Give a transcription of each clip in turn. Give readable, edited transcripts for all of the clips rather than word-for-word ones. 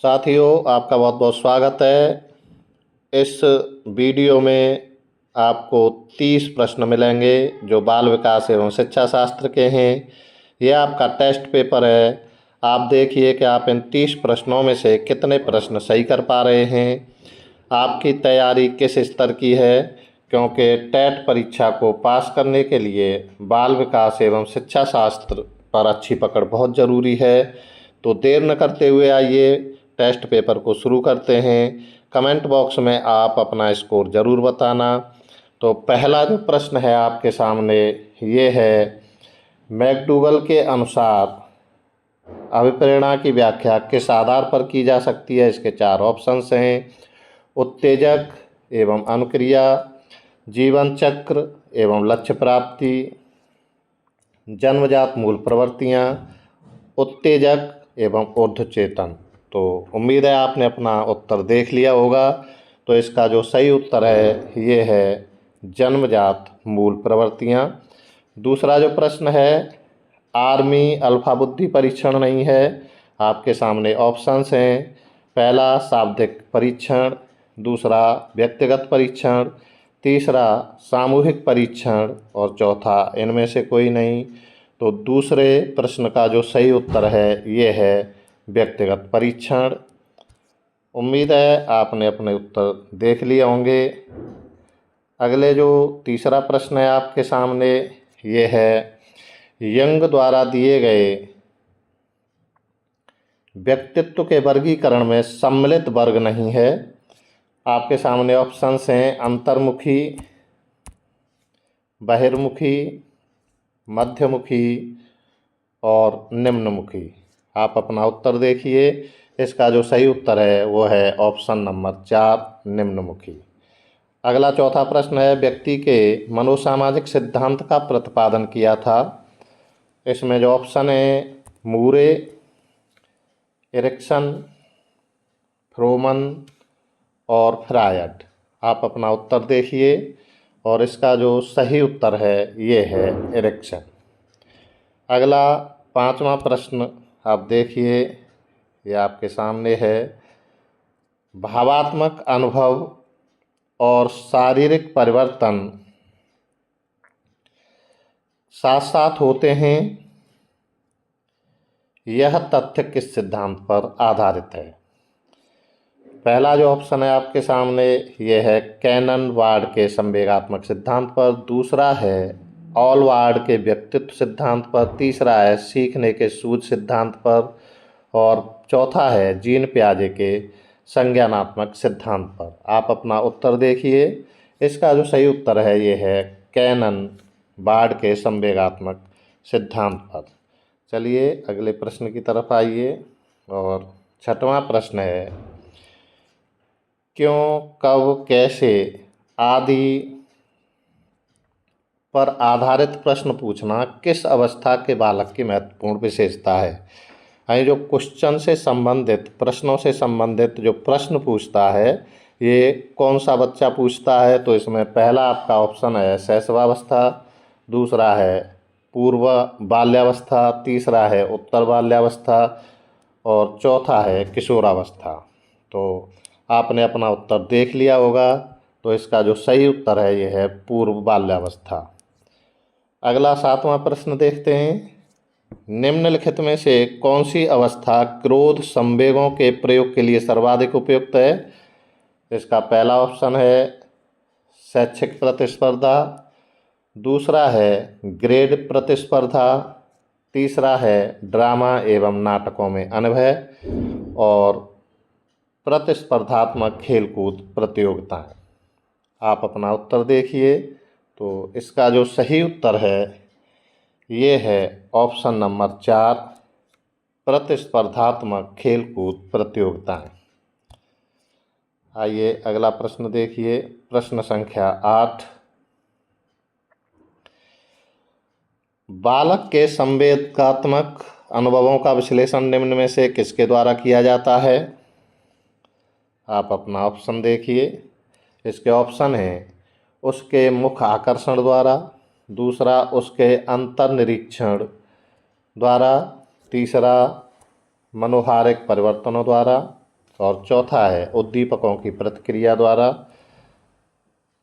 साथियों, आपका बहुत बहुत स्वागत है। इस वीडियो में आपको 30 प्रश्न मिलेंगे जो बाल विकास एवं शिक्षा शास्त्र के हैं। यह आपका टेस्ट पेपर है। आप देखिए कि आप इन 30 प्रश्नों में से कितने प्रश्न सही कर पा रहे हैं। आपकी तैयारी किस स्तर की है, क्योंकि टेट परीक्षा को पास करने के लिए बाल विकास एवं शिक्षा शास्त्र पर अच्छी पकड़ बहुत ज़रूरी है। तो देर न करते हुए आइए टेस्ट पेपर को शुरू करते हैं। कमेंट बॉक्स में आप अपना स्कोर ज़रूर बताना। तो पहला जो प्रश्न है आपके सामने ये है, मैकडूगल के अनुसार अभिप्रेरणा की व्याख्या किस आधार पर की जा सकती है। इसके 4 ऑप्शंस हैं: उत्तेजक एवं अनुक्रिया, जीवन चक्र एवं लक्ष्य प्राप्ति, जन्मजात मूल प्रवृत्तियाँ, उत्तेजक एवं ऊर्ध्वचेतन। तो उम्मीद है आपने अपना उत्तर देख लिया होगा। तो इसका जो सही उत्तर है ये है जन्मजात मूल प्रवृत्तियाँ। दूसरा जो प्रश्न है, आर्मी अल्फा बुद्धि परीक्षण नहीं है। आपके सामने ऑप्शंस हैं: पहला शाब्दिक परीक्षण, दूसरा व्यक्तिगत परीक्षण, तीसरा सामूहिक परीक्षण और चौथा इनमें से कोई नहीं। तो दूसरे प्रश्न का जो सही उत्तर है ये है व्यक्तिगत परीक्षण। उम्मीद है आपने अपने उत्तर देख लिए होंगे। अगले जो तीसरा प्रश्न है आपके सामने ये है, यंग द्वारा दिए गए व्यक्तित्व के वर्गीकरण में सम्मिलित वर्ग नहीं है। आपके सामने ऑप्शंस हैं: अंतर्मुखी, बहिर्मुखी, मध्यमुखी और निम्नमुखी। आप अपना उत्तर देखिए। इसका जो सही उत्तर है वो है ऑप्शन नंबर 4, निम्नमुखी। अगला चौथा प्रश्न है, व्यक्ति के मनोसामाजिक सिद्धांत का प्रतिपादन किया था। इसमें जो ऑप्शन है मूरे, एरिक्सन, फ्रोमन और फ्रायड। आप अपना उत्तर देखिए और इसका जो सही उत्तर है ये है एरिक्सन। अगला 5वां प्रश्न आप देखिए, ये आपके सामने है, भावात्मक अनुभव और शारीरिक परिवर्तन साथ साथ होते हैं, यह तथ्य किस सिद्धांत पर आधारित है। पहला जो ऑप्शन है आपके सामने ये है कैनन वार्ड के संवेगात्मक सिद्धांत पर, दूसरा है ऑलवार्ड के व्यक्तित्व सिद्धांत पर, तीसरा है सीखने के सूझ सिद्धांत पर और चौथा है जीन पियाजे के संज्ञानात्मक सिद्धांत पर। आप अपना उत्तर देखिए। इसका जो सही उत्तर है ये है कैनन वार्ड के संवेगात्मक सिद्धांत पर। चलिए अगले प्रश्न की तरफ आइए और 6वां प्रश्न है, क्यों, कब, कैसे आदि पर आधारित प्रश्न पूछना किस अवस्था के बालक की महत्वपूर्ण विशेषता है। यानी जो क्वेश्चन से संबंधित, प्रश्नों से संबंधित जो प्रश्न पूछता है ये कौन सा बच्चा पूछता है। तो इसमें पहला आपका ऑप्शन है शैशवावस्था, दूसरा है पूर्व बाल्यावस्था, तीसरा है उत्तर बाल्यावस्था और चौथा है किशोरावस्था। तो आपने अपना उत्तर देख लिया होगा। तो इसका जो सही उत्तर है ये है पूर्व बाल्यावस्था। अगला 7वां प्रश्न देखते हैं, निम्नलिखित में से कौन सी अवस्था क्रोध संवेगों के प्रयोग के लिए सर्वाधिक उपयुक्त है। इसका पहला ऑप्शन है शैक्षिक प्रतिस्पर्धा, दूसरा है ग्रेड प्रतिस्पर्धा, तीसरा है ड्रामा एवं नाटकों में अनुभव और प्रतिस्पर्धात्मक खेलकूद प्रतियोगिताएं। आप अपना उत्तर देखिए। तो इसका जो सही उत्तर है ये है ऑप्शन नंबर 4, प्रतिस्पर्धात्मक खेलकूद प्रतियोगिताएं। आइए अगला प्रश्न देखिए, प्रश्न संख्या 8, बालक के संवेदनात्मक अनुभवों का विश्लेषण निम्न में से किसके द्वारा किया जाता है। आप अपना ऑप्शन देखिए। इसके ऑप्शन हैं उसके मुख आकर्षण द्वारा, दूसरा उसके अंतर्निरीक्षण द्वारा, तीसरा मनोहारिक परिवर्तनों द्वारा और चौथा है उद्दीपकों की प्रतिक्रिया द्वारा।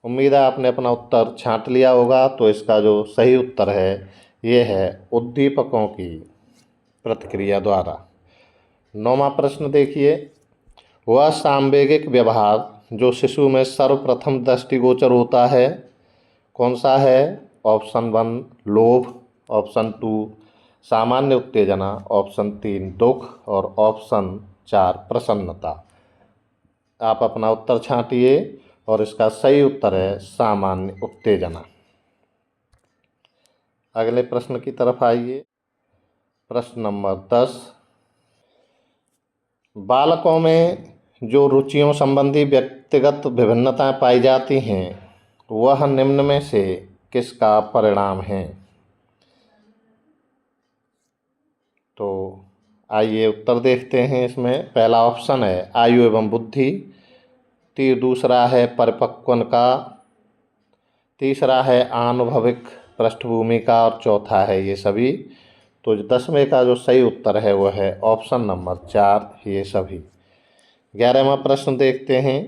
उम्मीद है आपने अपना उत्तर छांट लिया होगा। तो इसका जो सही उत्तर है ये है उद्दीपकों की प्रतिक्रिया द्वारा। 9वां प्रश्न देखिए, वह सामवेगिक व्यवहार जो शिशु में सर्वप्रथम दृष्टिगोचर होता है कौन सा है? ऑप्शन 1 लोभ, ऑप्शन 2 सामान्य उत्तेजना, ऑप्शन 3 दुख और ऑप्शन 4 प्रसन्नता। आप अपना उत्तर छांटिए और इसका सही उत्तर है सामान्य उत्तेजना। अगले प्रश्न की तरफ आइए। प्रश्न नंबर 10, बालकों में जो रुचियों संबंधी व्यक्तिगत विभिन्नताएं पाई जाती हैं वह निम्न में से किसका परिणाम है? तो आइए उत्तर देखते हैं। इसमें पहला ऑप्शन है आयु एवं बुद्धि, दूसरा है परिपक्वन का, तीसरा है आनुभविक पृष्ठभूमि का और चौथा है ये सभी। तो 10वें का जो सही उत्तर है वह है ऑप्शन नंबर 4 ये सभी। 11वां प्रश्न देखते हैं।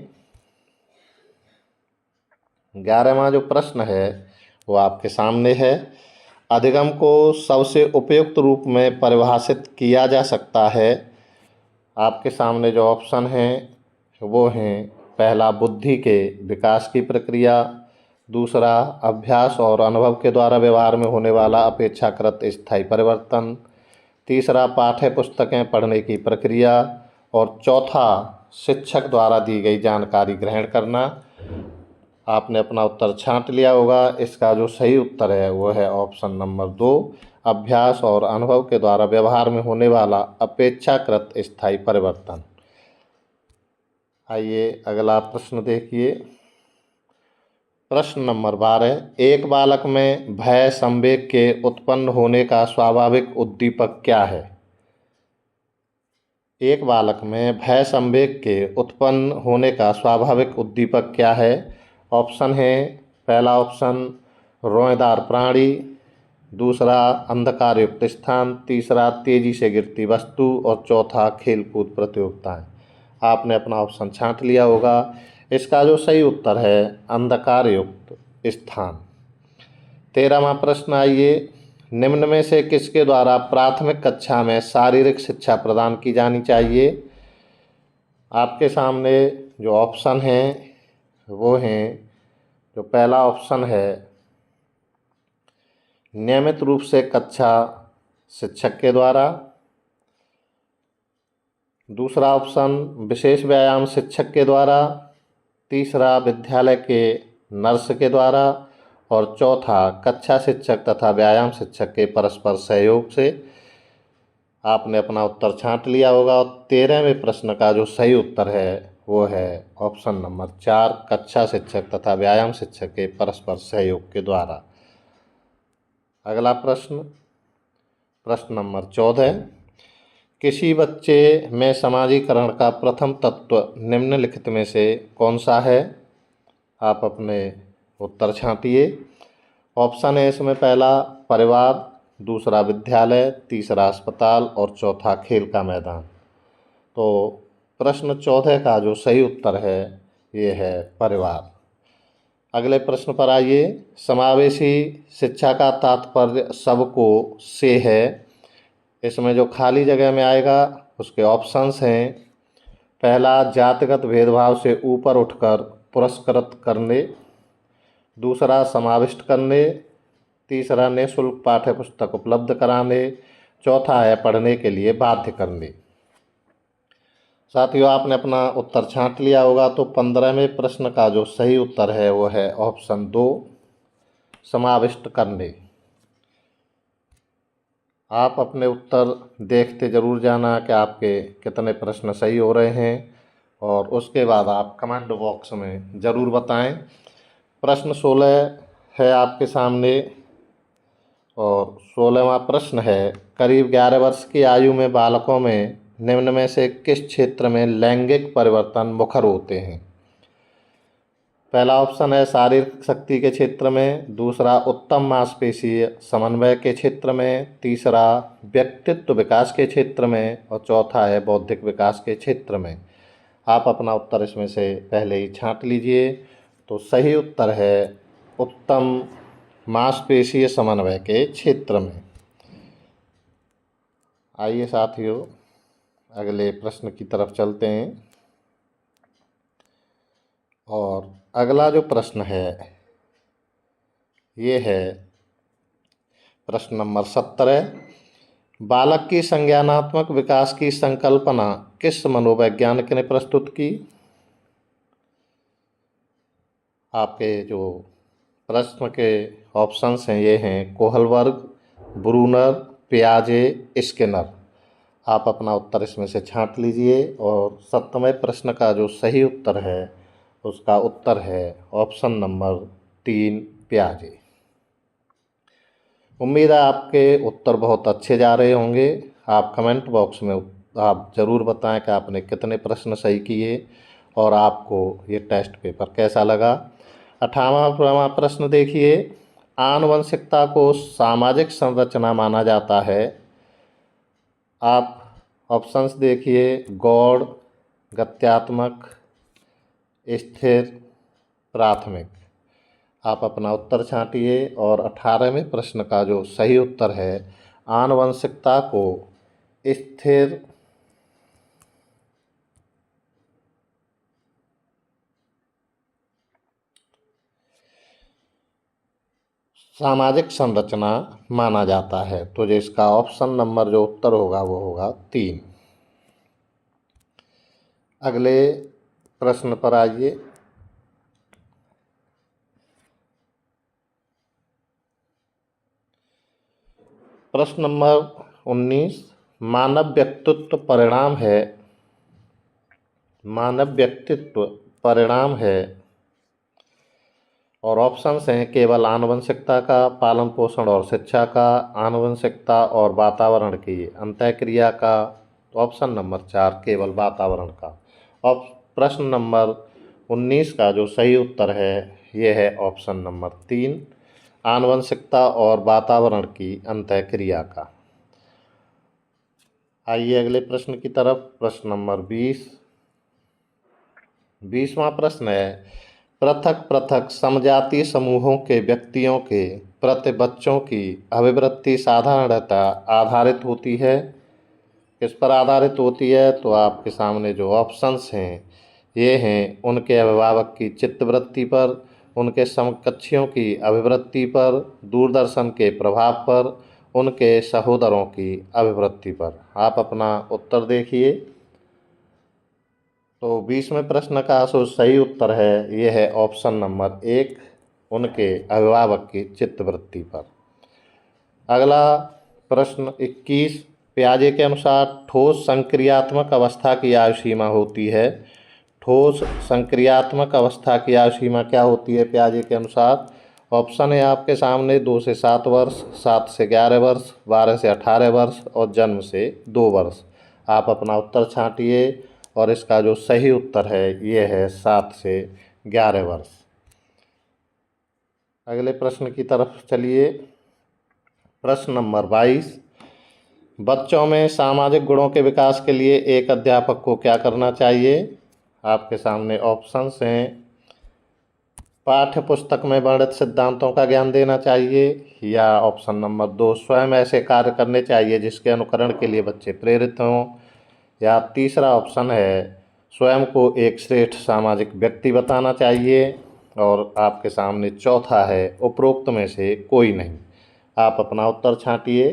11वां जो प्रश्न है वो आपके सामने है। अधिगम को सबसे उपयुक्त रूप में परिभाषित किया जा सकता है। आपके सामने जो ऑप्शन हैं वो हैं, पहला बुद्धि के विकास की प्रक्रिया, दूसरा अभ्यास और अनुभव के द्वारा व्यवहार में होने वाला अपेक्षाकृत स्थायी परिवर्तन, तीसरा पाठ्य पुस्तकें पढ़ने की प्रक्रिया और चौथा शिक्षक द्वारा दी गई जानकारी ग्रहण करना। आपने अपना उत्तर छांट लिया होगा। इसका जो सही उत्तर है वो है ऑप्शन नंबर 2 अभ्यास और अनुभव के द्वारा व्यवहार में होने वाला अपेक्षाकृत स्थायी परिवर्तन। आइए अगला प्रश्न देखिए। प्रश्न नंबर 12, एक बालक में भय संवेग के उत्पन्न होने का स्वाभाविक उद्दीपक क्या है? एक बालक में भय संवेग के उत्पन्न होने का स्वाभाविक उद्दीपक क्या है? ऑप्शन है, पहला ऑप्शन रोएदार प्राणी, दूसरा अंधकार युक्त स्थान, तीसरा तेजी से गिरती वस्तु और चौथा खेलकूद प्रतियोगिताएं। आपने अपना ऑप्शन छांट लिया होगा। इसका जो सही उत्तर है अंधकार युक्त स्थान। 13वां प्रश्न आइए, निम्न में से किसके द्वारा प्राथमिक कक्षा में शारीरिक शिक्षा प्रदान की जानी चाहिए? आपके सामने जो ऑप्शन हैं वो हैं, जो पहला ऑप्शन है नियमित रूप से कक्षा शिक्षक के द्वारा, दूसरा ऑप्शन विशेष व्यायाम शिक्षक के द्वारा, तीसरा विद्यालय के नर्स के द्वारा और चौथा कक्षा शिक्षक तथा व्यायाम शिक्षक के परस्पर सहयोग से। आपने अपना उत्तर छांट लिया होगा और 13वें प्रश्न का जो सही उत्तर है वो है ऑप्शन नंबर 4 कक्षा शिक्षक तथा व्यायाम शिक्षक के परस्पर सहयोग के द्वारा। अगला प्रश्न, प्रश्न नंबर 14, किसी बच्चे में समाजीकरण का प्रथम तत्व निम्नलिखित में से कौन सा है? आप अपने उत्तर छांटिए। ऑप्शन है इसमें पहला परिवार, दूसरा विद्यालय, तीसरा अस्पताल और चौथा खेल का मैदान। तो प्रश्न 14 का जो सही उत्तर है ये है परिवार। अगले प्रश्न पर आइए। समावेशी शिक्षा का तात्पर्य सबको से है। इसमें जो खाली जगह में आएगा उसके ऑप्शंस हैं, पहला जातिगत भेदभाव से ऊपर उठकर पुरस्कृत करने, दूसरा समाविष्ट करने, तीसरा निःशुल्क पाठ्य पुस्तक उपलब्ध कराने, चौथा है पढ़ने के लिए बाध्य करने। साथियों आपने अपना उत्तर छांट लिया होगा। तो 15वें प्रश्न का जो सही उत्तर है वो है ऑप्शन 2 समाविष्ट करने। आप अपने उत्तर देखते ज़रूर जाना कि आपके कितने प्रश्न सही हो रहे हैं और उसके बाद आप कमेंट बॉक्स में ज़रूर बताएं। प्रश्न 16 है आपके सामने और 16वां प्रश्न है, करीब 11 वर्ष की आयु में बालकों में निम्न में से किस क्षेत्र में लैंगिक परिवर्तन मुखर होते हैं? पहला ऑप्शन है शारीरिक शक्ति के क्षेत्र में, दूसरा उत्तम मांसपेशीय समन्वय के क्षेत्र में, तीसरा व्यक्तित्व विकास के क्षेत्र में और चौथा है बौद्धिक विकास के क्षेत्र में। आप अपना उत्तर इसमें से पहले ही छांट लीजिए। तो सही उत्तर है उत्तम मांसपेशीय समन्वय के क्षेत्र में। आइए साथियों, अगले प्रश्न की तरफ चलते हैं। और अगला जो प्रश्न है ये है प्रश्न नंबर 17। बालक की संज्ञानात्मक विकास की संकल्पना किस मनोवैज्ञानिक ने प्रस्तुत की? आपके जो प्रश्न के ऑप्शंस हैं ये हैं कोहलबर्ग, ब्रूनर, पियाजे, स्किनर। आप अपना उत्तर इसमें से छांट लीजिए। और 17वें प्रश्न का जो सही उत्तर है उसका उत्तर है ऑप्शन नंबर 3, पियाजे। उम्मीद है आपके उत्तर बहुत अच्छे जा रहे होंगे। आप कमेंट बॉक्स में आप ज़रूर बताएं कि आपने कितने प्रश्न सही किए और आपको ये टेस्ट पेपर कैसा लगा। 18वां प्रश्न देखिए। आनुवंशिकता को सामाजिक संरचना माना जाता है। आप ऑप्शंस देखिए गौड़, गत्यात्मक, स्थिर, प्राथमिक। आप अपना उत्तर छांटिए। और 18वें प्रश्न का जो सही उत्तर है आनुवंशिकता को स्थिर, सामाजिक संरचना माना जाता है। तो जो इसका ऑप्शन नंबर जो उत्तर होगा वो होगा 3। अगले प्रश्न पर आइए। प्रश्न नंबर 19। मानव व्यक्तित्व परिणाम है। मानव व्यक्तित्व परिणाम है। और ऑप्शंस हैं केवल आनुवंशिकता का, पालन पोषण और शिक्षा का, आनुवंशिकता और वातावरण की अंतःक्रिया का, ऑप्शन नंबर 4 केवल वातावरण का। और प्रश्न नंबर 19 का जो सही उत्तर है ये है ऑप्शन नंबर 3, आनुवंशिकता और वातावरण की अंतःक्रिया का। आइए अगले प्रश्न की तरफ। प्रश्न नंबर 20वां प्रश्न है पृथक पृथक समजातीय समूहों के व्यक्तियों के प्रति बच्चों की अभिवृत्ति साधारणतः आधारित होती है। किस पर आधारित होती है? तो आपके सामने जो ऑप्शंस हैं ये हैं उनके अभिभावक की चित्तवृत्ति पर, उनके समकक्षियों की अभिवृत्ति पर, दूरदर्शन के प्रभाव पर, उनके सहोदरों की अभिवृत्ति पर। आप अपना उत्तर देखिए। तो 20वें प्रश्न का जो सही उत्तर है ये है ऑप्शन नंबर 1, उनके अभिभावक की चित्तवृत्ति पर। अगला प्रश्न 21। पियाजे के अनुसार ठोस संक्रियात्मक अवस्था की आयु सीमा होती है। ठोस संक्रियात्मक अवस्था की आयु सीमा क्या होती है पियाजे के अनुसार? ऑप्शन है आपके सामने 2 से 7 वर्ष, 7 से 11 वर्ष, 12 से 18 वर्ष और जन्म से 2 वर्ष। आप अपना उत्तर छांटिए। और इसका जो सही उत्तर है ये है 7 से 11 वर्ष। अगले प्रश्न की तरफ चलिए। प्रश्न नंबर 22। बच्चों में सामाजिक गुणों के विकास के लिए एक अध्यापक को क्या करना चाहिए? आपके सामने ऑप्शंस हैं पाठ्य पुस्तक में वर्णित सिद्धांतों का ज्ञान देना चाहिए, या ऑप्शन नंबर 2 स्वयं ऐसे कार्य करने चाहिए जिसके अनुकरण के लिए बच्चे प्रेरित हों, या तीसरा ऑप्शन है स्वयं को एक श्रेष्ठ सामाजिक व्यक्ति बताना चाहिए, और आपके सामने चौथा है उपरोक्त में से कोई नहीं। आप अपना उत्तर छांटिए।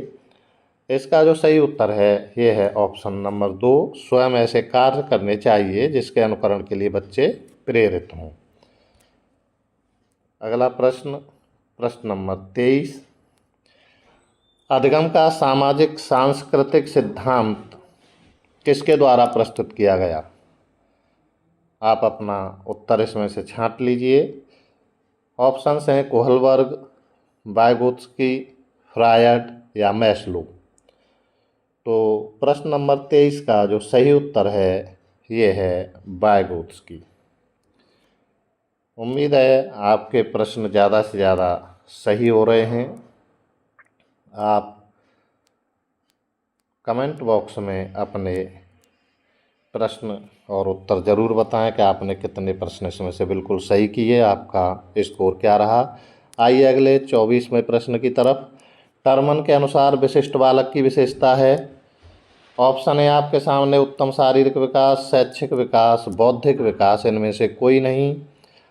इसका जो सही उत्तर है ये है ऑप्शन नंबर 2, स्वयं ऐसे कार्य करने चाहिए जिसके अनुकरण के लिए बच्चे प्रेरित हों। अगला प्रश्न, प्रश्न नंबर 23। अधिगम का सामाजिक सांस्कृतिक सिद्धांत किसके द्वारा प्रस्तुत किया गया? आप अपना उत्तर इसमें से छांट लीजिए। ऑप्शंस हैं कोहलबर्ग, वाइगोत्स्की, फ्रायड या मैस्लो। तो प्रश्न नंबर 23 का जो सही उत्तर है ये है वाइगोत्स्की। उम्मीद है आपके प्रश्न ज़्यादा से ज़्यादा सही हो रहे हैं। आप कमेंट बॉक्स में अपने प्रश्न और उत्तर ज़रूर बताएं कि आपने कितने प्रश्न इसमें से बिल्कुल सही किए, आपका स्कोर क्या रहा। आइए अगले 24वें प्रश्न की तरफ। टर्मन के अनुसार विशिष्ट बालक की विशेषता है। ऑप्शन है आपके सामने उत्तम शारीरिक विकास, शैक्षिक विकास, बौद्धिक विकास, इनमें से कोई नहीं।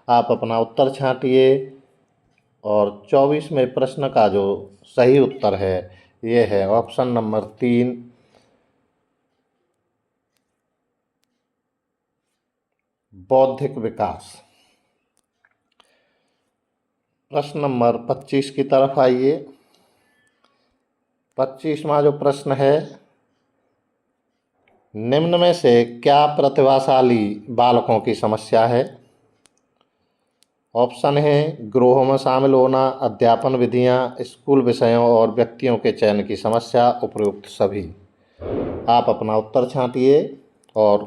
आप अपना उत्तर छांटिए और 24वें प्रश्न का जो सही उत्तर है ये है ऑप्शन नंबर 3, बौद्धिक विकास। प्रश्न नंबर 25 की तरफ आइए। 25वां जो प्रश्न है, निम्न में से क्या प्रतिभाशाली बालकों की समस्या है। ऑप्शन है गृहों में शामिल होना, अध्यापन विधियां, स्कूल विषयों और व्यक्तियों के चयन की समस्या, उपरोक्त सभी। आप अपना उत्तर छांटिए और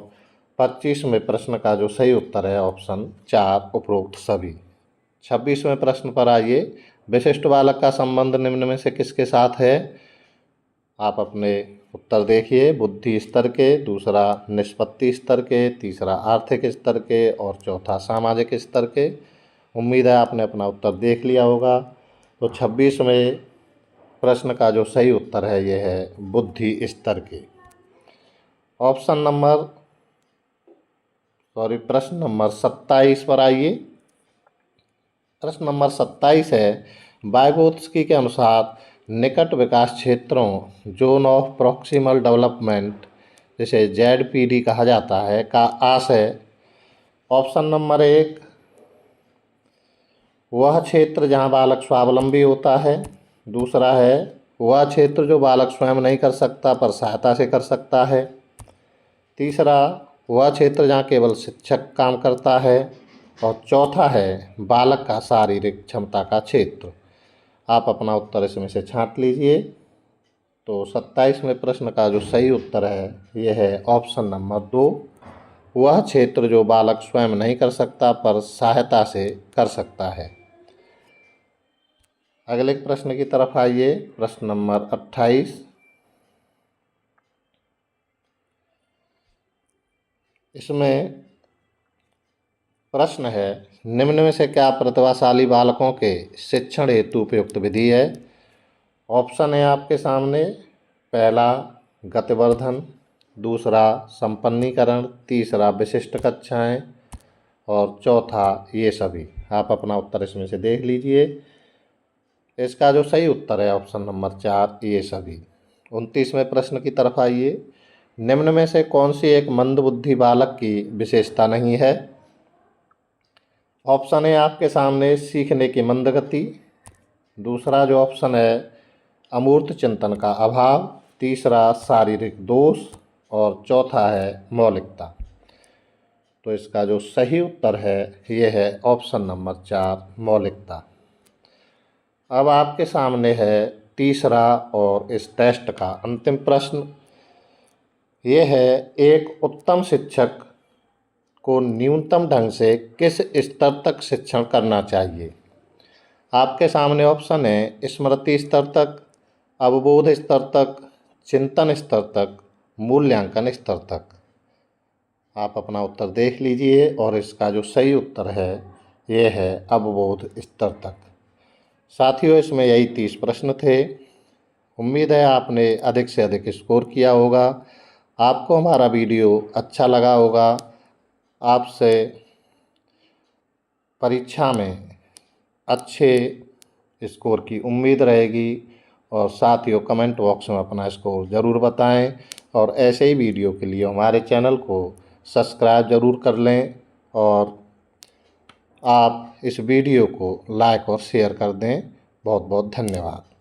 25वें प्रश्न का जो सही उत्तर है ऑप्शन 4, उपरोक्त सभी। 26वें प्रश्न पर आइए। विशिष्ट बालक का संबंध निम्न में से किसके साथ है। आप अपने उत्तर देखिए। बुद्धि स्तर के, दूसरा निष्पत्ति स्तर के, तीसरा आर्थिक स्तर के और चौथा सामाजिक स्तर के। उम्मीद है आपने अपना उत्तर देख लिया होगा। तो 26वें प्रश्न का जो सही उत्तर है ये है बुद्धि स्तर के। प्रश्न नंबर 27 पर आइए। प्रश्न नंबर 27 है, वाइगोत्स्की के अनुसार निकट विकास क्षेत्रों, जोन ऑफ प्रॉक्सिमल डेवलपमेंट, जिसे ZPD कहा जाता है, का आशय। ऑप्शन नंबर 1, वह क्षेत्र जहां बालक स्वावलंबी होता है। दूसरा है वह क्षेत्र जो बालक स्वयं नहीं कर सकता पर सहायता से कर सकता है। तीसरा वह क्षेत्र जहाँ केवल शिक्षक काम करता है। और चौथा है बालक का शारीरिक क्षमता का क्षेत्र। आप अपना उत्तर इसमें से छांट लीजिए। तो 27वें प्रश्न का जो सही उत्तर है ये है ऑप्शन नंबर 2, वह क्षेत्र जो बालक स्वयं नहीं कर सकता पर सहायता से कर सकता है। अगले प्रश्न की तरफ आइए। प्रश्न नंबर 28। इसमें प्रश्न है, निम्न में से क्या प्रतिभाशाली बालकों के शिक्षण हेतु उपयुक्त विधि है। ऑप्शन है आपके सामने। पहला गतिवर्धन, दूसरा संपन्नीकरण, तीसरा विशिष्ट कक्षाएं और चौथा ये सभी। आप अपना उत्तर इसमें से देख लीजिए। इसका जो सही उत्तर है ऑप्शन नंबर 4, ये सभी। 29वें प्रश्न की तरफ आइए। निम्न में से कौन सी एक मंदबुद्धि बालक की विशेषता नहीं है। ऑप्शन है आपके सामने सीखने की मंद गति, दूसरा जो ऑप्शन है अमूर्त चिंतन का अभाव, तीसरा शारीरिक दोष और चौथा है मौलिकता। तो इसका जो सही उत्तर है ये है ऑप्शन नंबर 4, मौलिकता। अब आपके सामने है तीसरा और इस टेस्ट का अंतिम प्रश्न। ये है, एक उत्तम शिक्षक को न्यूनतम ढंग से किस स्तर तक शिक्षण करना चाहिए। आपके सामने ऑप्शन है स्मृति स्तर तक, अवबोध स्तर तक, चिंतन स्तर तक, मूल्यांकन स्तर तक। आप अपना उत्तर देख लीजिए और इसका जो सही उत्तर है ये है अवबोध स्तर तक। साथियों, इसमें यही 30 प्रश्न थे। उम्मीद है आपने अधिक से अधिक स्कोर किया होगा। आपको हमारा वीडियो अच्छा लगा होगा। आपसे परीक्षा में अच्छे स्कोर की उम्मीद रहेगी। और साथियों, कमेंट बॉक्स में अपना स्कोर ज़रूर बताएं और ऐसे ही वीडियो के लिए हमारे चैनल को सब्सक्राइब ज़रूर कर लें और आप इस वीडियो को लाइक और शेयर कर दें। बहुत बहुत धन्यवाद।